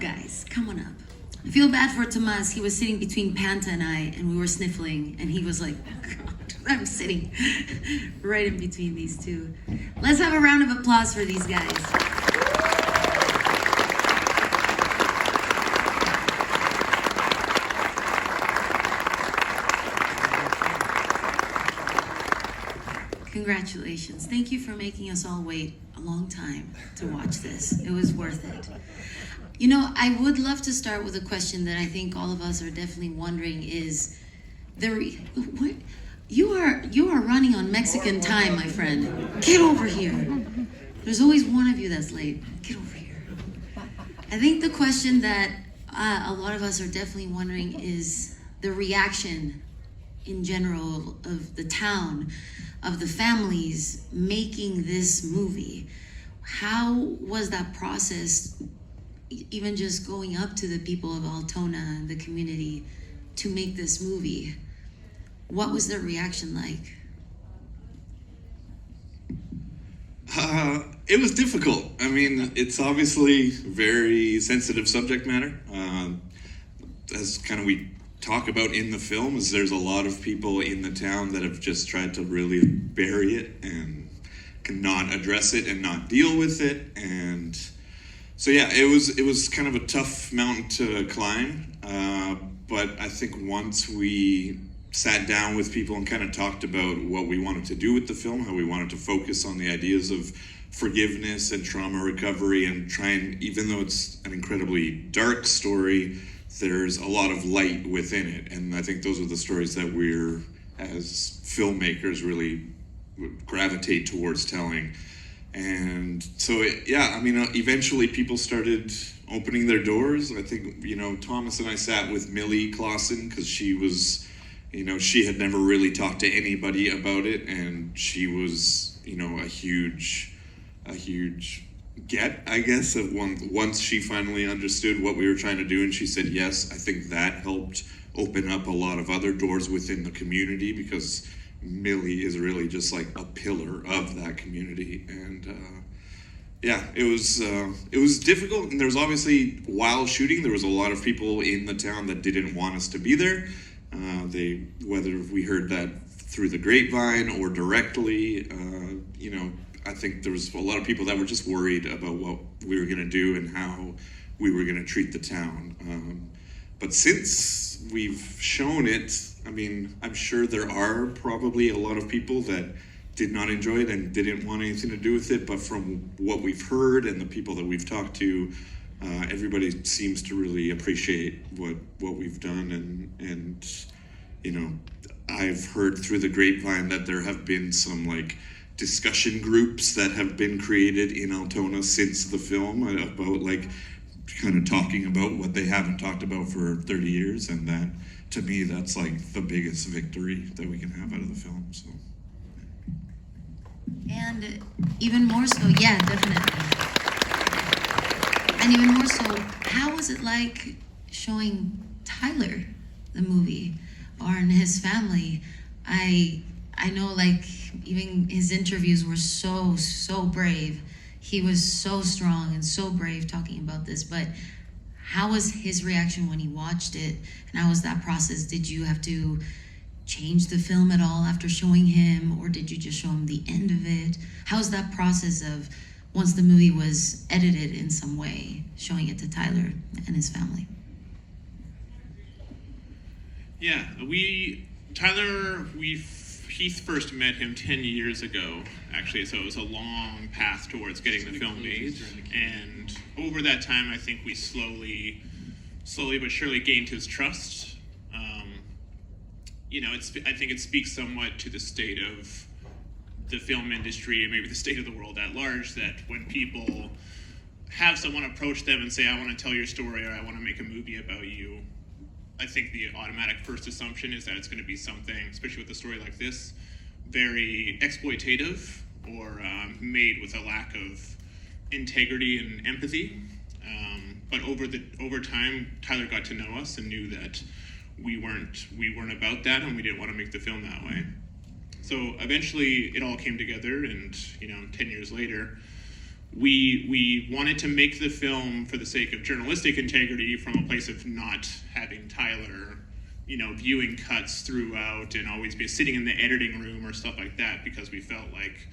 guys, come on up. I feel bad for Tomas. He was sitting between Panta and I, and we were sniffling, and he was like, oh God, I'm sitting right in between these two. Let's have a round of applause for these guys. Congratulations. Thank you for making us all wait a long time to watch this. It was worth it. You know, I would love to start with a question that I think all of us are definitely wondering is, what? You are running on Mexican time, my friend. Get over here. There's always one of you that's late. Get over here. I think the question that a lot of us are definitely wondering is the reaction in general of the town, of the families making this movie. How was that process, even just going up to the people of Altona and the community to make this movie? What was their reaction like? It was difficult. I mean, it's obviously very sensitive subject matter. As kind of we talk about in the film, is there's a lot of people in the town that have just tried to really bury it and not address it and not deal with it. And so yeah, it was kind of a tough mountain to climb. But I think once we sat down with people and kind of talked about what we wanted to do with the film, how we wanted to focus on the ideas of forgiveness and trauma recovery and try and, even though it's an incredibly dark story, there's a lot of light within it. And I think those are the stories that we're, as filmmakers, really gravitate towards telling. And so, eventually people started opening their doors. I think, Thomas and I sat with Millie Clausen because she was, she had never really talked to anybody about it. And she was, a huge get, I guess, of once she finally understood what we were trying to do and she said yes. I think that helped open up a lot of other doors within the community because Millie is really just like a pillar of that community. And it was difficult. And there was obviously, while shooting, there was a lot of people in the town that didn't want us to be there. Whether we heard that through the grapevine or directly, I think there was a lot of people that were just worried about what we were going to do and how we were going to treat the town. But since we've shown it, I mean, I'm sure there are probably a lot of people that did not enjoy it and didn't want anything to do with it. But from what we've heard and the people that we've talked to, everybody seems to really appreciate what we've done. And I've heard through the grapevine that there have been some discussion groups that have been created in Altona since the film about kind of talking about what they haven't talked about for 30 years. And that, to me, that's the biggest victory that we can have out of the film. So. And even more so, yeah, definitely. And even more so, how was it like showing Tyler the movie or his family? I know even his interviews were so brave. He was so strong and so brave talking about this, but how was his reaction when he watched it? And how was that process? Did you have to change the film at all after showing him, or did you just show him the end of it? How was that process of, once the movie was edited in some way, showing it to Tyler and his family? Yeah, Heath first met him 10 years ago, actually, so it was a long path towards getting the film made. And over that time, I think we slowly but surely gained his trust. I think it speaks somewhat to the state of the film industry and maybe the state of the world at large, that when people have someone approach them and say, I want to tell your story or I want to make a movie about you, I think the automatic first assumption is that it's going to be something, especially with a story like this, very exploitative or made with a lack of integrity and empathy. But over time, Tyler got to know us and knew that we weren't about that, and we didn't want to make the film that way. So eventually, it all came together, and 10 years later, we wanted to make the film for the sake of journalistic integrity from a place of not having Tyler, viewing cuts throughout and always be sitting in the editing room or stuff like that, because we felt like,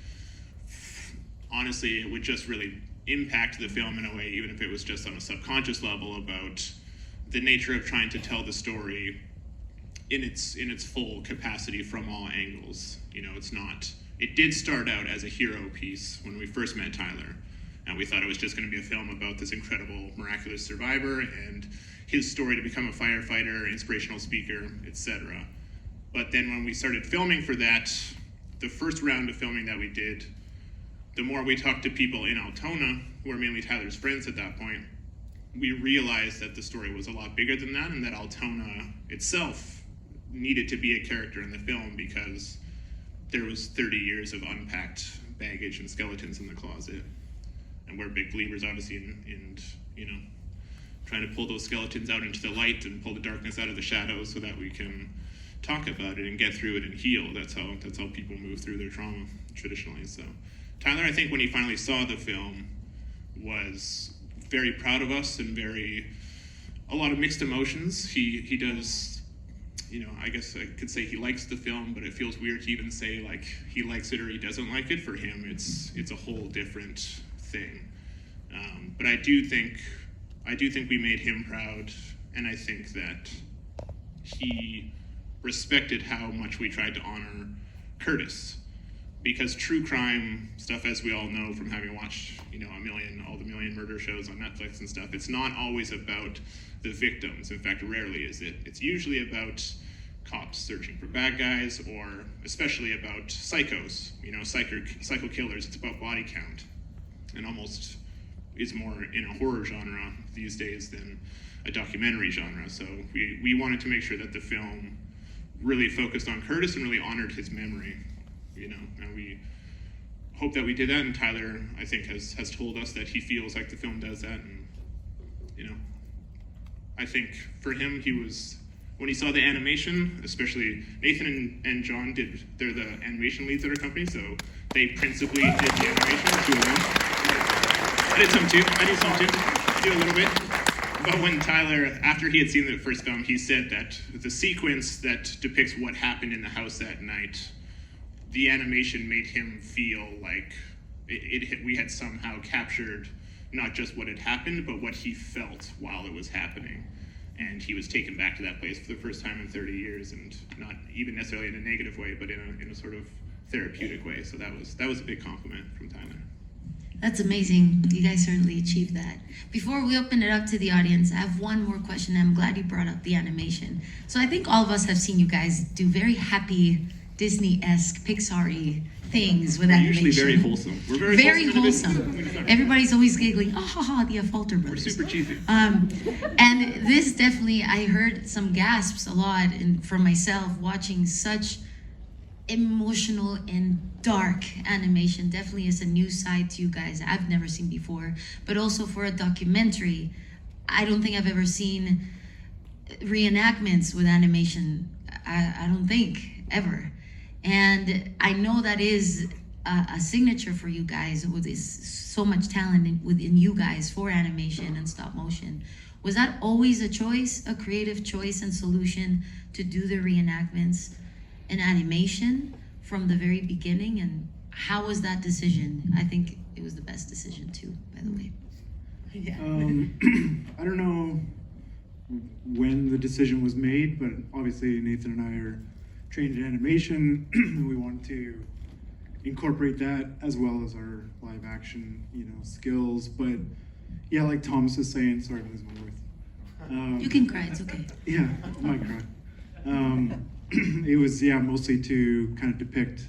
honestly, it would just really impact the film in a way, even if it was just on a subconscious level, about the nature of trying to tell the story in its full capacity from all angles. It did start out as a hero piece when we first met Tyler, and we thought it was just going to be a film about this incredible, miraculous survivor and his story to become a firefighter, inspirational speaker, etc. But then when we started filming for that, the first round of filming that we did, the more we talked to people in Altona, who were mainly Tyler's friends at that point, we realized that the story was a lot bigger than that, and that Altona itself needed to be a character in the film because there was 30 years of unpacked baggage and skeletons in the closet. And we're big believers, obviously, in trying to pull those skeletons out into the light and pull the darkness out of the shadows so that we can talk about it and get through it and heal. That's how people move through their trauma traditionally. So Tyler, I think when he finally saw the film, was very proud of us and a lot of mixed emotions. He does, I guess I could say he likes the film, but it feels weird to even say like he likes it or he doesn't like it. For him, it's a whole different thing. But I do think we made him proud, and I think that he respected how much we tried to honor Curtis. Because true crime stuff, as we all know from having watched, all the million murder shows on Netflix and stuff, it's not always about the victims. In fact, rarely is it. It's usually about cops searching for bad guys, or especially about psychos, psycho killers. It's about body count, and almost is more in a horror genre these days than a documentary genre. So we wanted to make sure that the film really focused on Curtis and really honored his memory. And we hope that we did that, and Tyler, I think, has told us that he feels like the film does that, and, I think for him, when he saw the animation, especially Nathan and John they're the animation leads at our company, so they principally did the animation, 2 of them. I did some too, do a little bit. But when Tyler, after he had seen the first film, he said that the sequence that depicts what happened in the house that night, the animation made him feel like we had somehow captured not just what had happened, but what he felt while it was happening. And he was taken back to that place for the first time in 30 years, and not even necessarily in a negative way, but in a sort of therapeutic way. So that was a big compliment from Tyler. That's amazing. You guys certainly achieved that. Before we open it up to the audience, I have one more question. I'm glad you brought up the animation. So I think all of us have seen you guys do very happy, Disney-esque, Pixar-y things with animation. Usually very wholesome. We're very wholesome. Everybody's always giggling, oh, ha, ha, the Affolter Brothers. We're super cheesy. And this definitely, I heard some gasps a lot from myself watching such emotional and dark animation. Definitely is a new side to you guys I've never seen before. But also for a documentary, I don't think I've ever seen reenactments with animation. I don't think, ever. And I know that is a signature for you guys, with so much talent within you guys for animation and stop motion. Was that always a choice, a creative choice and solution to do the reenactments in animation from the very beginning? And how was that decision? I think it was the best decision too, by the way. Yeah. I don't know when the decision was made, but obviously Nathan and I are trained in animation, and we wanted to incorporate that as well as our live action, skills. But yeah, like Thomas was saying, sorry I'm losing my voice. You can cry, it's okay. Yeah, I might cry. It was, mostly to kind of depict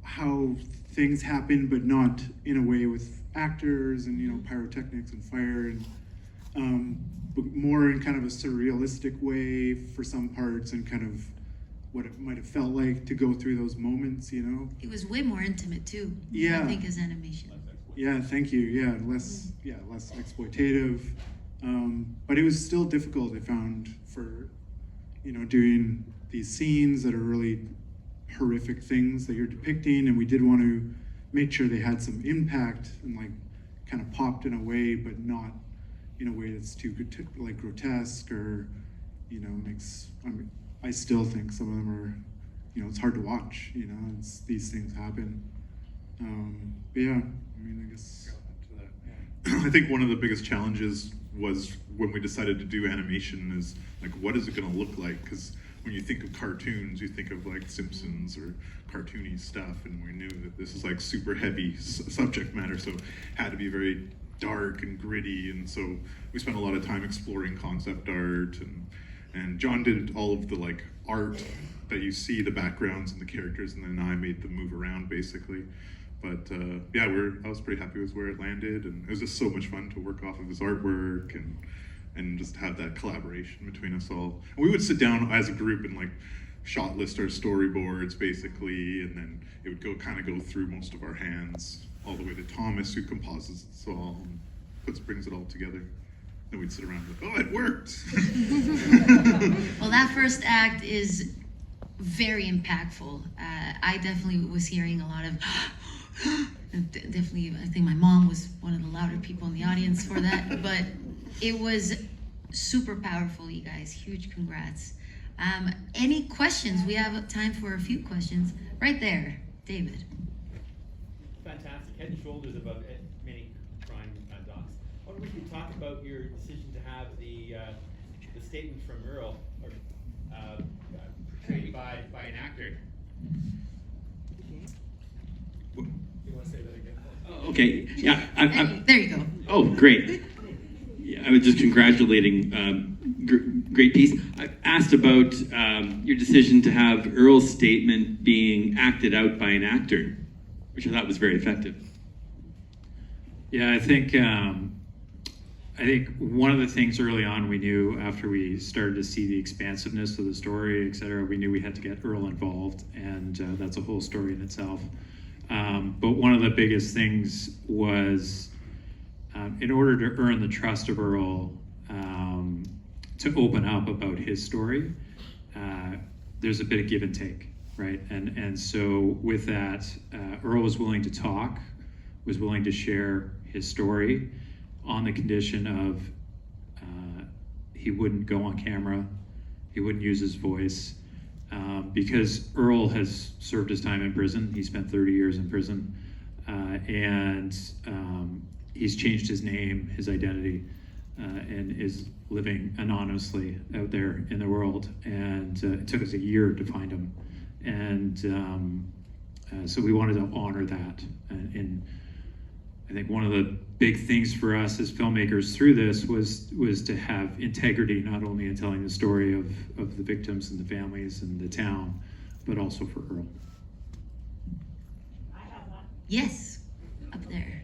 how things happen, but not in a way with actors and, pyrotechnics and fire, and but more in kind of a surrealistic way for some parts, and kind of what it might have felt like to go through those moments, It was way more intimate too, Yeah. I think, as animation. Yeah, thank you. Yeah, less exploitative. But it was still difficult, I found, for, doing these scenes that are really horrific things that you're depicting, and we did want to made sure they had some impact and like kind of popped in a way, but not in a way that's too like grotesque or, you know, makes, I mean, I still think some of them are, you know, it's hard to watch, you know, these things happen. But yeah, I mean, I guess. I think one of the biggest challenges was when we decided to do animation is like, what is it going to look like? Because when you think of cartoons, you think of like Simpsons or cartoony stuff, and we knew that this is like super heavy subject matter, so it had to be very dark and gritty, and so we spent a lot of time exploring concept art, and John did all of the like art that you see, the backgrounds and the characters, and then I made them move around basically. But yeah, I was pretty happy with where it landed, and it was just so much fun to work off of his artwork and just have that collaboration between us all. And we would sit down as a group and like shot list our storyboards basically, and then it would kind of go through most of our hands all the way to Thomas, who composes it all and brings it all together. Then we'd sit around and go, oh, it worked. Well, that first act is very impactful. I definitely was hearing a lot of definitely, I think my mom was one of the louder people in the audience for that, but it was super powerful, you guys. Huge congrats. Any questions? We have time for a few questions. Right there, David. Fantastic. Head and shoulders above many crime docs. I wonder if you could talk about your decision to have the statement from Earl portrayed by an actor. You want to say that again? Oh, okay. Yeah. There you go. Oh, great. Yeah, I was just congratulating. Great piece. I asked about your decision to have Earl's statement being acted out by an actor, which I thought was very effective. Yeah, I think one of the things early on we knew after we started to see the expansiveness of the story, et cetera, we knew we had to get Earl involved, and that's a whole story in itself. But one of the biggest things was, in order to earn the trust of Earl, to open up about his story, there's a bit of give and take, right? And so with that, Earl was willing to talk, was willing to share his story on the condition of he wouldn't go on camera, he wouldn't use his voice, because Earl has served his time in prison. He spent 30 years in prison, and he's changed his name, his identity, and is living anonymously out there in the world. And it took us a year to find him. And so we wanted to honor that. And I think one of the big things for us as filmmakers through this was to have integrity, not only in telling the story of the victims and the families and the town, but also for Earl. Yes, up there.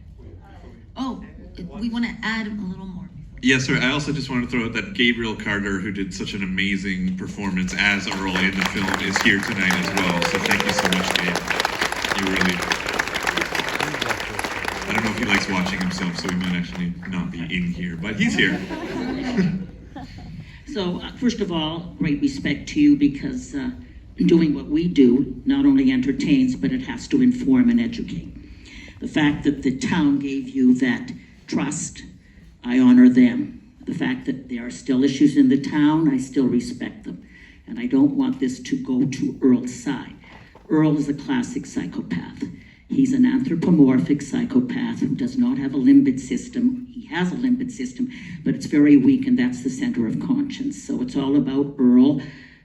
Oh, we want to add a little more. Yes, sir. I also just wanted to throw out that Gabriel Carter, who did such an amazing performance as Earl in the film, is here tonight as well. So thank you so much, Gabe. You really... I don't know if he likes watching himself, so he might actually not be in here, but he's here. So, first of all, great respect to you, because doing what we do not only entertains, but it has to inform and educate. The fact that the town gave you that trust, I honor them. The fact that there are still issues in the town, I still respect them. And I don't want this to go to Earl's side. Earl is a classic psychopath. He's an anthropomorphic psychopath who does not have a limbic system. He has a limbic system, but it's very weak, and that's the center of conscience. So it's all about Earl,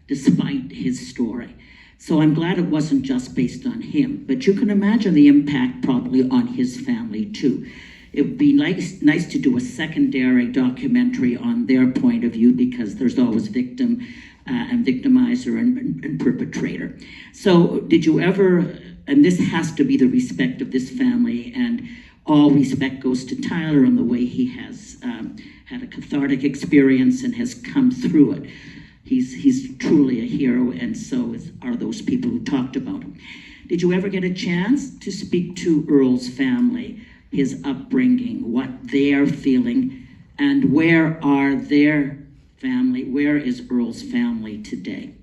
despite his story. So I'm glad it wasn't just based on him, but you can imagine the impact probably on his family too. It would be nice to do a secondary documentary on their point of view, because there's always victim and victimizer and perpetrator. So did you ever, and this has to be the respect of this family, and all respect goes to Tyler and the way he has had a cathartic experience and has come through it. He's truly a hero, and so are those people who talked about him. Did you ever get a chance to speak to Earl's family, his upbringing, what they're feeling, and where are their family, where is Earl's family today?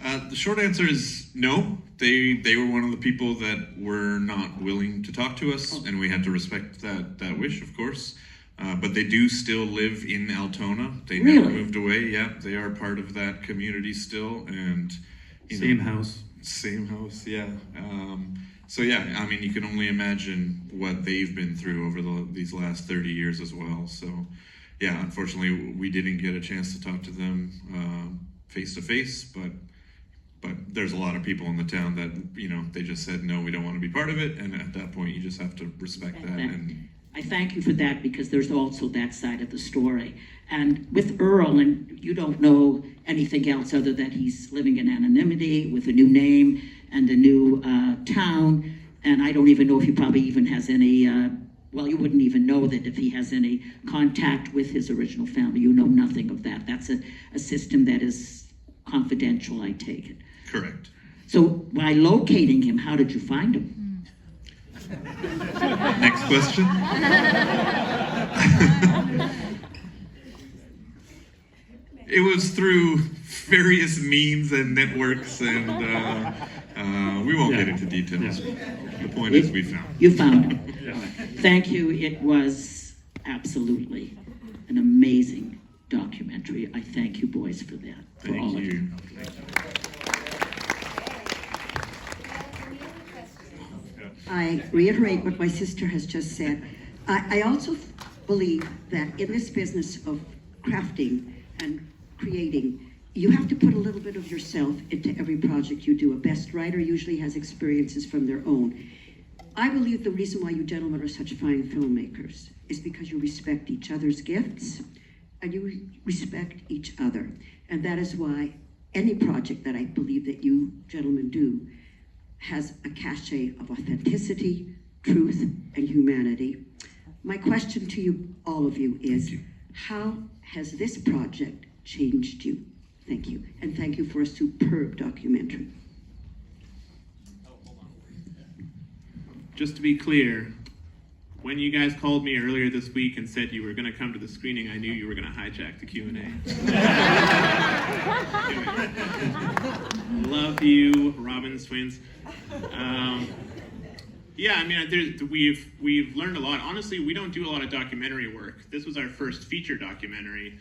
The short answer is no, they were one of the people that were not willing to talk to us, and we had to respect that wish, of course. But they do still live in Altona. They never Really? moved away. Yeah, they are part of that community still, and Same house. Same house, yeah. So yeah, I mean, you can only imagine what they've been through over these last 30 years as well. So yeah, unfortunately, we didn't get a chance to talk to them face to face, but there's a lot of people in the town that, you know, they just said, no, we don't want to be part of it. And at that point, you just have to respect that. And I thank you for that, because there's also that side of the story. And with Earl, and you don't know anything else other than he's living in anonymity with a new name and a new town. And I don't even know if he probably even has any, well, you wouldn't even know that if he has any contact with his original family. You know nothing of that. That's a system that is confidential, I take it. correct. So by locating him, how did you find him? Next question. It was through various means and networks, and we won't get into details. The point is, we found. You found him. Thank you. It was absolutely an amazing documentary. I thank you boys for that. For all Thank of you. I reiterate what my sister has just said. I also believe that in this business of crafting and creating, you have to put a little bit of yourself into every project you do. A best writer usually has experiences from their own. I believe the reason why you gentlemen are such fine filmmakers is because you respect each other's gifts and you respect each other. And that is why any project that I believe that you gentlemen do has a cachet of authenticity, truth, and humanity. My question to you, all of you, is how has this project changed you? Thank you. And thank you for a superb documentary. Just to be clear, when you guys called me earlier this week and said you were going to come to the screening, I knew you were going to hijack the Q&A. Love you, Robbins twins. Yeah, I mean, we've learned a lot. Honestly, we don't do a lot of documentary work. This was our first feature documentary,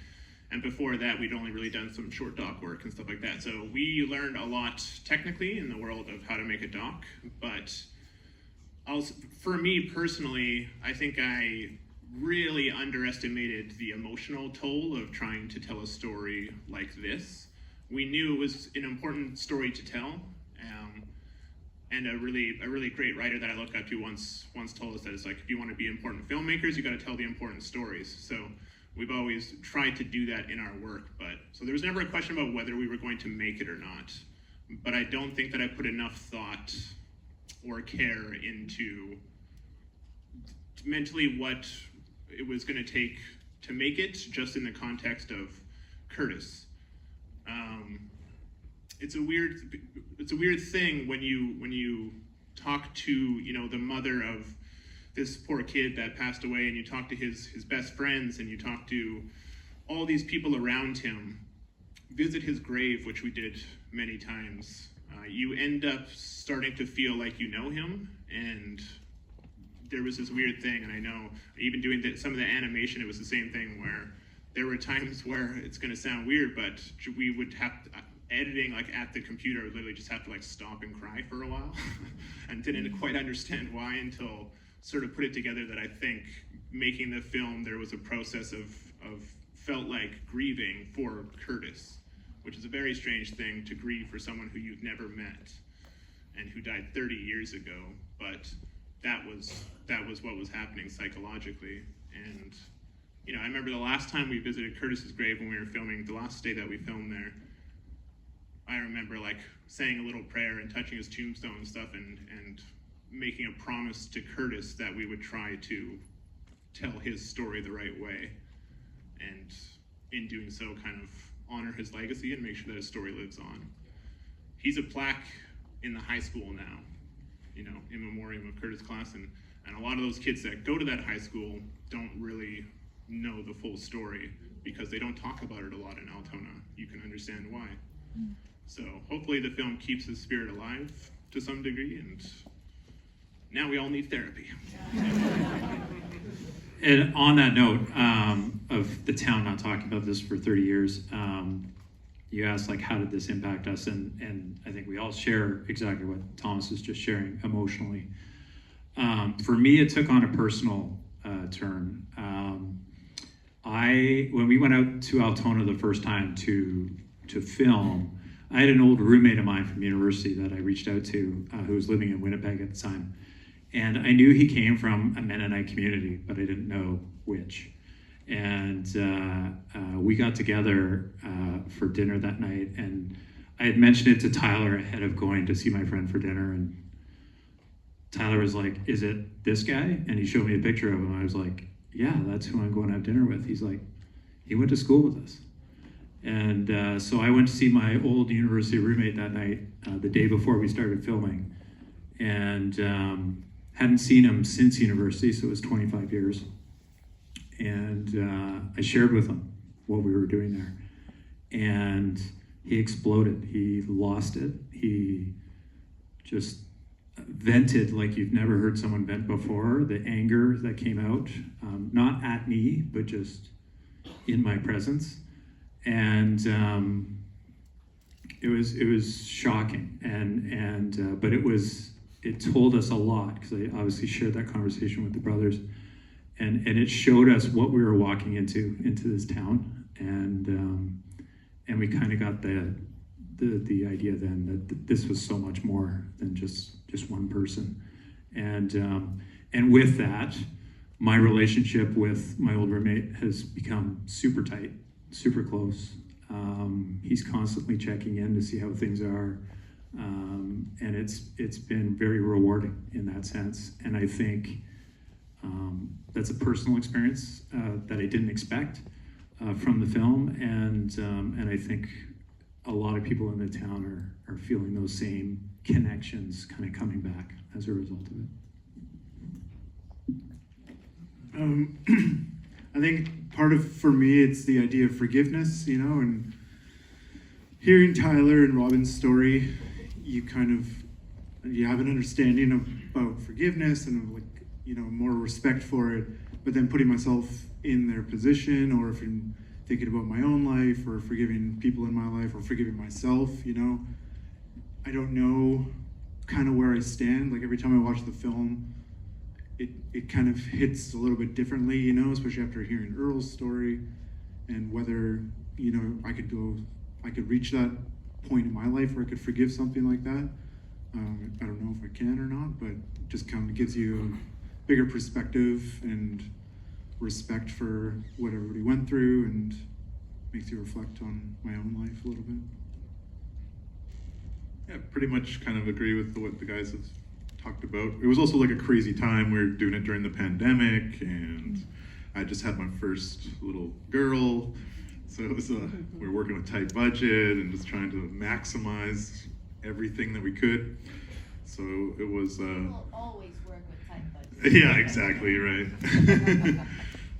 and before that, we'd only really done some short doc work and stuff like that. So we learned a lot technically in the world of how to make a doc, but for me personally, I think I really underestimated the emotional toll of trying to tell a story like this. We knew it was an important story to tell, and a really great writer that I look up to once told us that it's like, if you want to be important filmmakers, you got to tell the important stories. So we've always tried to do that in our work, but so there was never a question about whether we were going to make it or not. But I don't think that I put enough thought or care into mentally what it was going to take to make it, just in the context of Curtis. It's a weird thing when you talk to, you know, the mother of this poor kid that passed away, and you talk to his best friends, and you talk to all these people around him, visit his grave, which we did many times. You end up starting to feel like you know him, and there was this weird thing, and I know even doing some of the animation, it was the same thing, where there were times where it's going to sound weird, but we would have editing like at the computer, I would literally just have to like stop and cry for a while and didn't quite understand why until sort of put it together that I think making the film, there was a process of felt like grieving for Curtis, which is a very strange thing to grieve for someone who you've never met and who died 30 years ago, but that was what was happening psychologically. And you know, I remember the last time we visited Curtis's grave when we were filming, the last day that we filmed there, I remember like saying a little prayer and touching his tombstone and stuff, and making a promise to Curtis that we would try to tell his story the right way, and in doing so kind of honor his legacy and make sure that his story lives on. He's a plaque in the high school now, you know, in memoriam of Curtis Klassen, and a lot of those kids that go to that high school don't really know the full story because they don't talk about it a lot in Altona. You can understand why. So hopefully the film keeps his spirit alive to some degree, and Now we all need therapy. And on that note, of the town not talking about this for 30 years, you asked, like, how did this impact us? And I think we all share exactly what Thomas was just sharing emotionally. For me, it took on a personal turn. When we went out to Altona the first time to film, I had an old roommate of mine from university that I reached out to, who was living in Winnipeg at the time. And I knew he came from a Mennonite community, but I didn't know which. And we got together for dinner that night, and I had mentioned it to Tyler ahead of going to see my friend for dinner, and Tyler was like, "Is it this guy?" And he showed me a picture of him. I was like, "Yeah, that's who I'm going to have dinner with." He's like, "He went to school with us." And so I went to see my old university roommate that night, the day before we started filming, and hadn't seen him since university, so it was 25 years. And I shared with him what we were doing there. And he exploded. He lost it. He just vented like you've never heard someone vent before. The anger that came out, not at me, but just in my presence. And it was shocking. But it told us a lot, because I obviously shared that conversation with the brothers. And it showed us what we were walking into this town, and we kind of got the idea then that this was so much more than just one person, and with that, my relationship with my old roommate has become super tight, super close. He's constantly checking in to see how things are, and it's been very rewarding in that sense, and I think. That's a personal experience that I didn't expect from the film, and I think a lot of people in the town are feeling those same connections kind of coming back as a result of it. I think for me, it's the idea of forgiveness, and hearing Tyler and Robin's story, you have an understanding about forgiveness and more respect for it, but then putting myself in their position, or if I'm thinking about my own life, or forgiving people in my life, or forgiving myself, I don't know kind of where I stand. Like, every time I watch the film, it kind of hits a little bit differently, especially after hearing Earl's story, and whether, I could reach that point in my life where I could forgive something like that. I don't know if I can or not, but it just kind of gives you bigger perspective and respect for what everybody went through, and makes you reflect on my own life a little bit. Yeah, pretty much kind of agree with what the guys have talked about. It was also like a crazy time. We were doing it during the pandemic, and I just had my first little girl, so it was we were working with tight budget and just trying to maximize everything that we could. So it was We'll always work with tight budgets. yeah, exactly, right.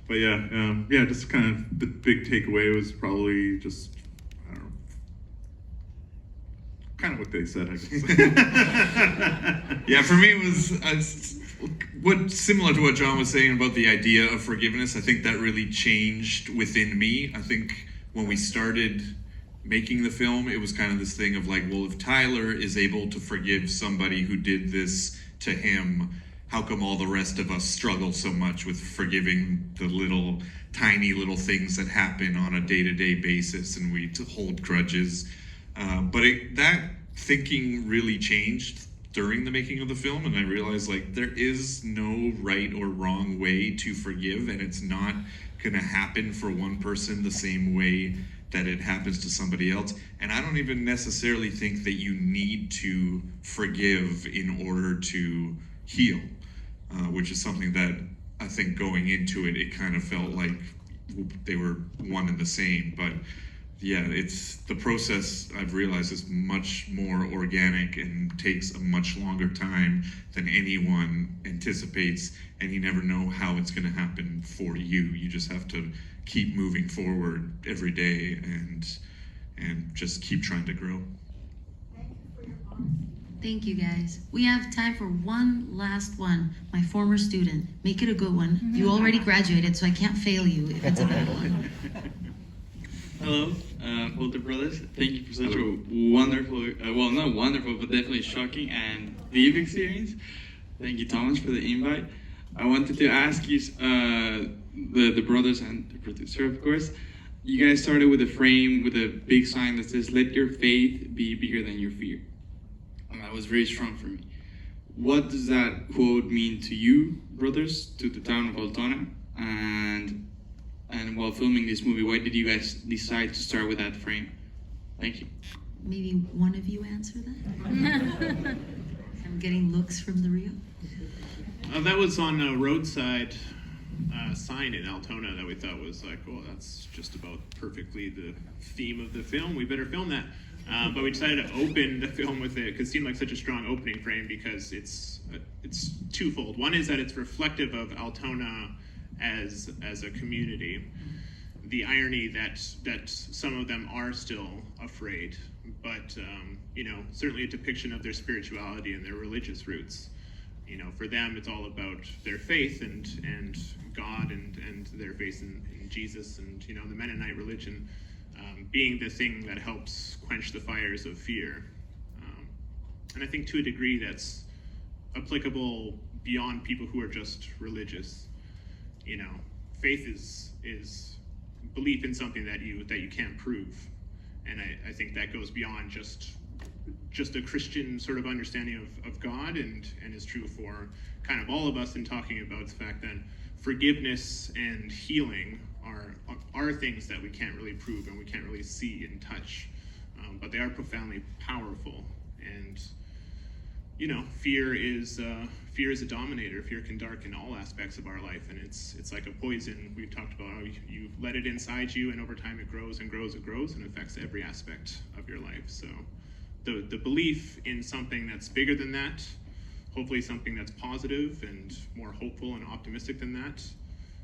But yeah, just kind of the big takeaway was probably just, I don't know, kind of what they said, I guess. Yeah, for me it was similar to what John was saying about the idea of forgiveness. I think that really changed within me. I think when we started making the film, it was kind of this thing of like, well, if Tyler is able to forgive somebody who did this to him, how come all the rest of us struggle so much with forgiving the tiny little things that happen on a day-to-day basis, and we hold grudges? But that thinking really changed during the making of the film, and I realized, like, there is no right or wrong way to forgive, and it's not gonna happen for one person the same way that it happens to somebody else. And I don't even necessarily think that you need to forgive in order to heal, which is something that I think going into it kind of felt like they were one and the same. But yeah, it's the process, I've realized, is much more organic and takes a much longer time than anyone anticipates, and you never know how it's going to happen for you. You just have to keep moving forward every day and just keep trying to grow. Thank you for your honesty. Thank you, guys. We have time for one last one. My former student. Make it a good one. You already graduated, so I can't fail you if it's a bad one. Hello, Affolter Brothers. Thank you for such a wonderful, well, not wonderful, but definitely shocking and deep experience. Thank you, Thomas, for the invite. I wanted to ask you, the brothers and the producer, of course, you guys started with a frame with a big sign that says, "Let your faith be bigger than your fear." And that was very strong for me. What does that quote mean to you, brothers, to the town of Altona? And while filming this movie, why did you guys decide to start with that frame? Thank you. Maybe one of you answer that? I'm getting looks from the Rio. That was on a roadside sign in Altona that we thought was like, oh, that's just about perfectly the theme of the film. We better film that. But we decided to open the film with it because it seemed like such a strong opening frame because it's twofold. One is that it's reflective of Altona as a community. The irony that some of them are still afraid, but certainly a depiction of their spirituality and their religious roots. For them, it's all about their faith and God and their faith in Jesus and the Mennonite religion being the thing that helps quench the fires of fear. And I think to a degree that's applicable beyond people who are just religious. Faith is belief in something that you can't prove, and I think that goes beyond just a Christian sort of understanding of God, and is true for kind of all of us in talking about the fact that forgiveness and healing are things that we can't really prove and we can't really see and touch, but they are profoundly powerful. And fear is a dominator. Fear can darken all aspects of our life, and it's like a poison. We've talked about how you let it inside you, and over time it grows and grows and grows and affects every aspect of your life. So the belief in something that's bigger than that, hopefully something that's positive and more hopeful and optimistic than that,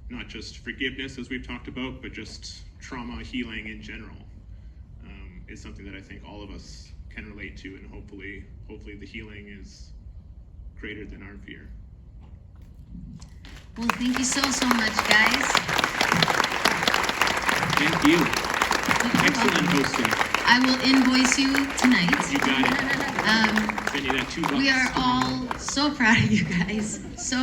not just forgiveness as we've talked about, but just trauma healing in general, is something that I think all of us can relate to, and hopefully the healing is greater than our fear. Well, thank you so much, guys. Thank you. Excellent hosting. I will invoice you tonight. You got it. Send you that $2. We are all so proud of you guys. So